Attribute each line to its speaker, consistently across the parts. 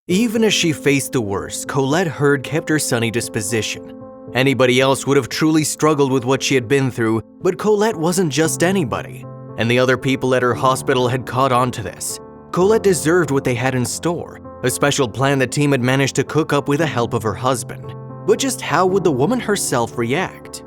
Speaker 1: Even as she faced the worst, Colette Hurd kept her sunny disposition. Anybody else would have truly struggled with what she had been through, but Colette wasn't just anybody, and the other people at her hospital had caught on to this. Colette deserved what they had in store, a special plan the team had managed to cook up with the help of her husband. But just how would the woman herself react?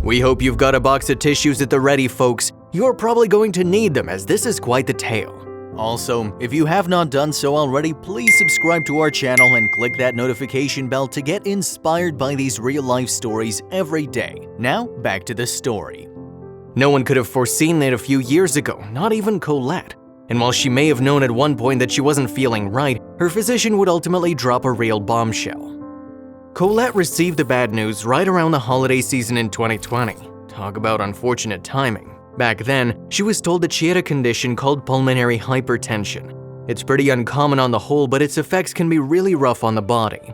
Speaker 1: We hope you've got a box of tissues at the ready, folks. You're probably going to need them, as this is quite the tale. Also, if you have not done so already, please subscribe to our channel and click that notification bell to get inspired by these real-life stories every day. Now, back to the story. No one could have foreseen it a few years ago, not even Colette. And while she may have known at one point that she wasn't feeling right, her physician would ultimately drop a real bombshell. Colette received the bad news right around the holiday season in 2020. Talk about unfortunate timing. Back then, she was told that she had a condition called pulmonary hypertension. It's pretty uncommon on the whole, but its effects can be really rough on the body.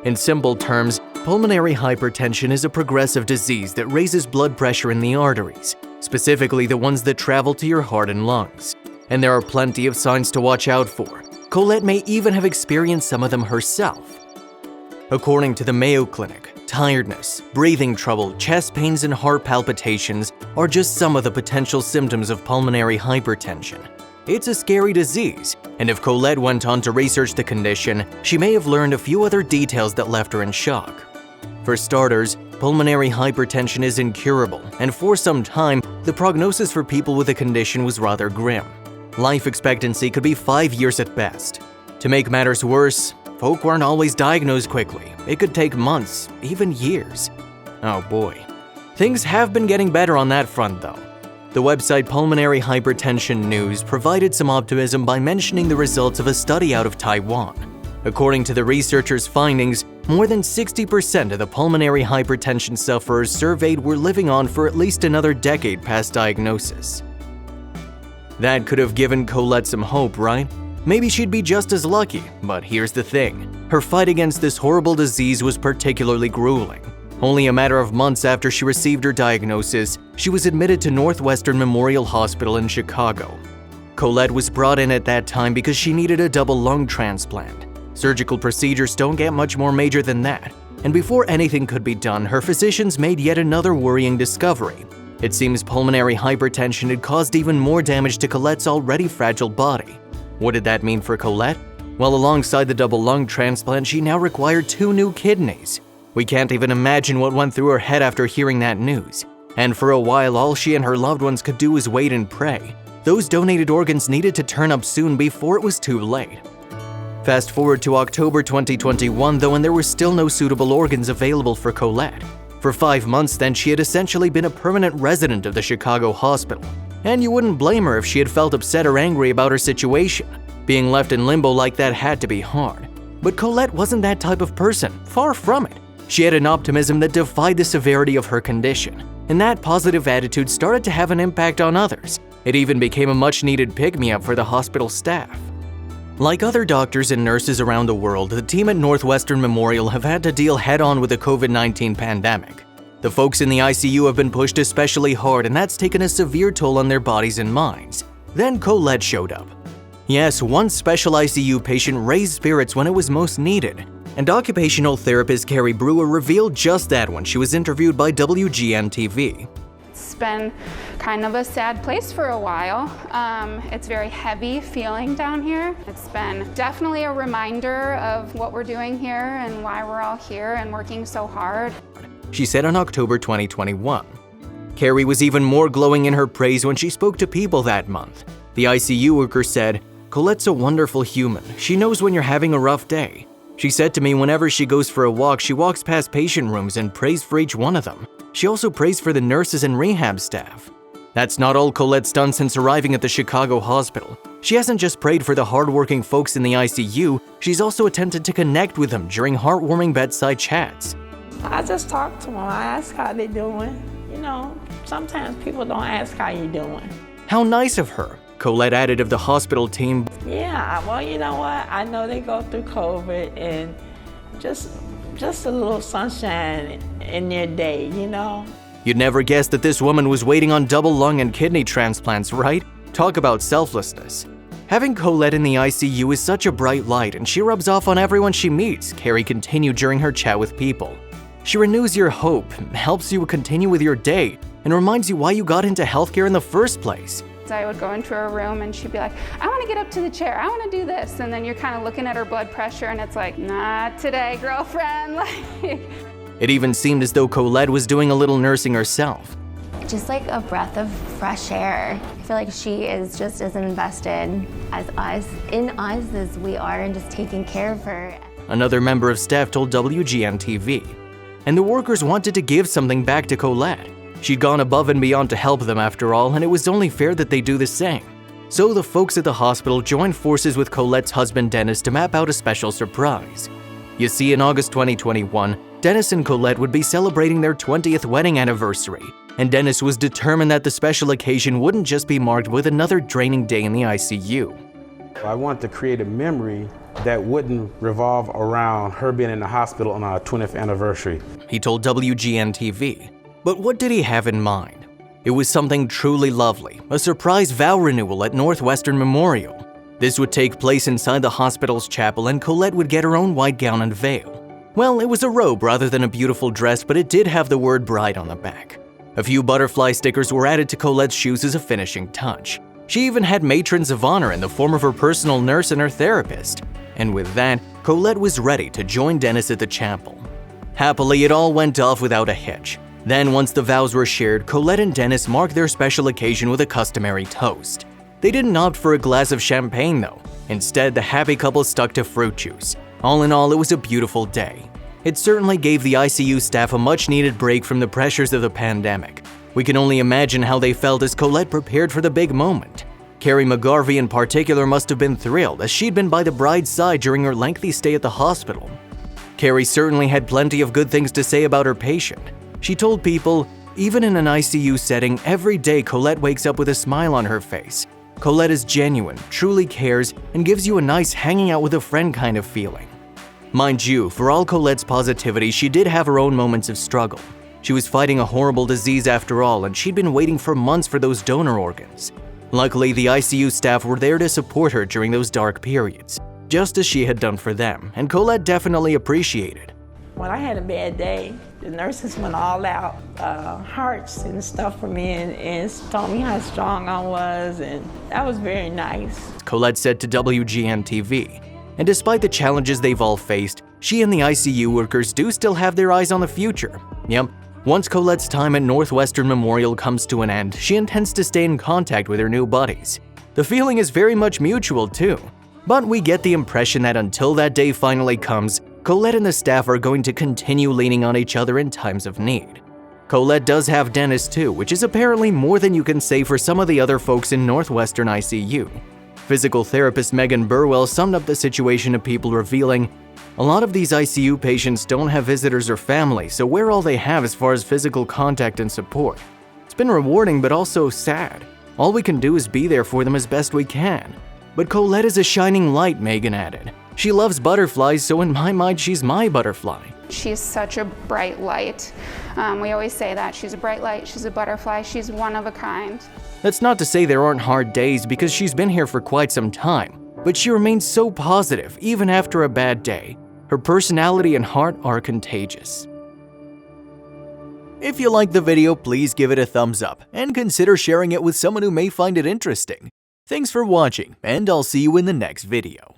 Speaker 1: In simple terms, pulmonary hypertension is a progressive disease that raises blood pressure in the arteries, specifically the ones that travel to your heart and lungs. And there are plenty of signs to watch out for. Colette may even have experienced some of them herself. According to the Mayo Clinic, tiredness, breathing trouble, chest pains, and heart palpitations are just some of the potential symptoms of pulmonary hypertension. It's a scary disease, and if Colette went on to research the condition, she may have learned a few other details that left her in shock. For starters, pulmonary hypertension is incurable, and for some time, the prognosis for people with the condition was rather grim. Life expectancy could be 5 years at best. To make matters worse, folk weren't always diagnosed quickly. It could take months, even years. Oh boy. Things have been getting better on that front though. The website Pulmonary Hypertension News provided some optimism by mentioning the results of a study out of Taiwan. According to the researchers' findings, more than 60% of the pulmonary hypertension sufferers surveyed were living on for at least another decade past diagnosis. That could have given Colette some hope, right? Maybe she'd be just as lucky, but here's the thing. Her fight against this horrible disease was particularly grueling. Only a matter of months after she received her diagnosis, she was admitted to Northwestern Memorial Hospital in Chicago. Colette was brought in at that time because she needed a double lung transplant. Surgical procedures don't get much more major than that. And before anything could be done, her physicians made yet another worrying discovery. It seems pulmonary hypertension had caused even more damage to Colette's already fragile body. What did that mean for Colette? Well, alongside the double lung transplant, she now required 2 new kidneys. We can't even imagine what went through her head after hearing that news. And for a while, all she and her loved ones could do was wait and pray. Those donated organs needed to turn up soon before it was too late. Fast forward to October 2021 though, and there were still no suitable organs available for Colette. For 5 months then, she had essentially been a permanent resident of the Chicago hospital. And you wouldn't blame her if she had felt upset or angry about her situation. Being left in limbo like that had to be hard. But Colette wasn't that type of person, far from it. She had an optimism that defied the severity of her condition, and that positive attitude started to have an impact on others. It even became a much-needed pick-me-up for the hospital staff. Like other doctors and nurses around the world, the team at Northwestern Memorial have had to deal head-on with the COVID-19 pandemic. The folks in the ICU have been pushed especially hard, and that's taken a severe toll on their bodies and minds. Then Colette showed up. Yes, one special ICU patient raised spirits when it was most needed, and occupational therapist Carrie Brewer revealed just that when she was interviewed by WGN-TV.
Speaker 2: It's been kind of a sad place for a while. It's very heavy feeling down here. It's been definitely a reminder of what we're doing here and why we're all here and working so hard.
Speaker 1: She said on October 2021. Carrie was even more glowing in her praise when she spoke to People that month. The ICU worker said, "Colette's a wonderful human. She knows when you're having a rough day. She said to me whenever she goes for a walk, she walks past patient rooms and prays for each one of them. She also prays for the nurses and rehab staff." That's not all Colette's done since arriving at the Chicago hospital. She hasn't just prayed for the hardworking folks in the ICU, she's also attempted to connect with them during heartwarming bedside chats.
Speaker 3: I just talk to them. I ask how they're doing. You know, sometimes people don't ask how you're doing.
Speaker 1: How nice of her, Colette added of the hospital team.
Speaker 3: Yeah, well, you know what? I know they go through COVID and just a little sunshine in their day, you know?
Speaker 1: You'd never guess that this woman was waiting on double lung and kidney transplants, right? Talk about selflessness. Having Colette in the ICU is such a bright light and she rubs off on everyone she meets, Carrie continued during her chat with people. She renews your hope, helps you continue with your day, and reminds you why you got into healthcare in the first place.
Speaker 2: I would go into her room and she'd be like, I want to get up to the chair, I want to do this. And then you're kind of looking at her blood pressure and it's like, not today, girlfriend.
Speaker 1: It even seemed as though Colette was doing a little nursing herself.
Speaker 4: Just like a breath of fresh air. I feel like she is just as invested in us as we are in just taking care of her.
Speaker 1: Another member of staff told WGN-TV. And the workers wanted to give something back to Colette. She'd gone above and beyond to help them after all, and it was only fair that they do the same. So the folks at the hospital joined forces with Colette's husband Dennis to map out a special surprise. You see, in August 2021, Dennis and Colette would be celebrating their 20th wedding anniversary, and Dennis was determined that the special occasion wouldn't just be marked with another draining day in the ICU.
Speaker 5: I want to create a memory that wouldn't revolve around her being in the hospital on our 20th anniversary.
Speaker 1: He told WGN-TV. But what did he have in mind? It was something truly lovely, a surprise vow renewal at Northwestern Memorial. This would take place inside the hospital's chapel and Colette would get her own white gown and veil. Well, it was a robe rather than a beautiful dress, but it did have the word bride on the back. A few butterfly stickers were added to Colette's shoes as a finishing touch. She even had matrons of honor in the form of her personal nurse and her therapist. And with that, Colette was ready to join Dennis at the chapel. Happily, it all went off without a hitch. Then, once the vows were shared, Colette and Dennis marked their special occasion with a customary toast. They didn't opt for a glass of champagne though. Instead, the happy couple stuck to fruit juice. All in all, it was a beautiful day. It certainly gave the ICU staff a much-needed break from the pressures of the pandemic. We can only imagine how they felt as Colette prepared for the big moment. Carrie McGarvey in particular must have been thrilled, as she'd been by the bride's side during her lengthy stay at the hospital. Carrie certainly had plenty of good things to say about her patient. She told people, even in an ICU setting, every day Colette wakes up with a smile on her face. Colette is genuine, truly cares, and gives you a nice hanging out with a friend kind of feeling. Mind you, for all Colette's positivity, she did have her own moments of struggle. She was fighting a horrible disease after all, and she'd been waiting for months for those donor organs. Luckily, the ICU staff were there to support her during those dark periods, just as she had done for them, and Colette definitely appreciated.
Speaker 3: When I had a bad day, the nurses went all out, hearts and stuff for me and told me how strong I was, and that was very nice.
Speaker 1: Colette said to WGN-TV. And despite the challenges they've all faced, she and the ICU workers do still have their eyes on the future. Yep, once Colette's time at Northwestern Memorial comes to an end, she intends to stay in contact with her new buddies. The feeling is very much mutual too. But we get the impression that until that day finally comes, Colette and the staff are going to continue leaning on each other in times of need. Colette does have Dennis too, which is apparently more than you can say for some of the other folks in Northwestern ICU. Physical therapist Megan Burwell summed up the situation to people, revealing, "A lot of these ICU patients don't have visitors or family, so we're all they have as far as physical contact and support. It's been rewarding but also sad. All we can do is be there for them as best we can. But Colette is a shining light," Megan added. "She loves butterflies, so in my mind, she's my butterfly."
Speaker 2: She's such a bright light. We always say that. She's a bright light, she's a butterfly, she's one of a kind.
Speaker 1: That's not to say there aren't hard days, because she's been here for quite some time. But she remains so positive, even after a bad day. Her personality and heart are contagious. If you liked the video, please give it a thumbs up, and consider sharing it with someone who may find it interesting. Thanks for watching, and I'll see you in the next video.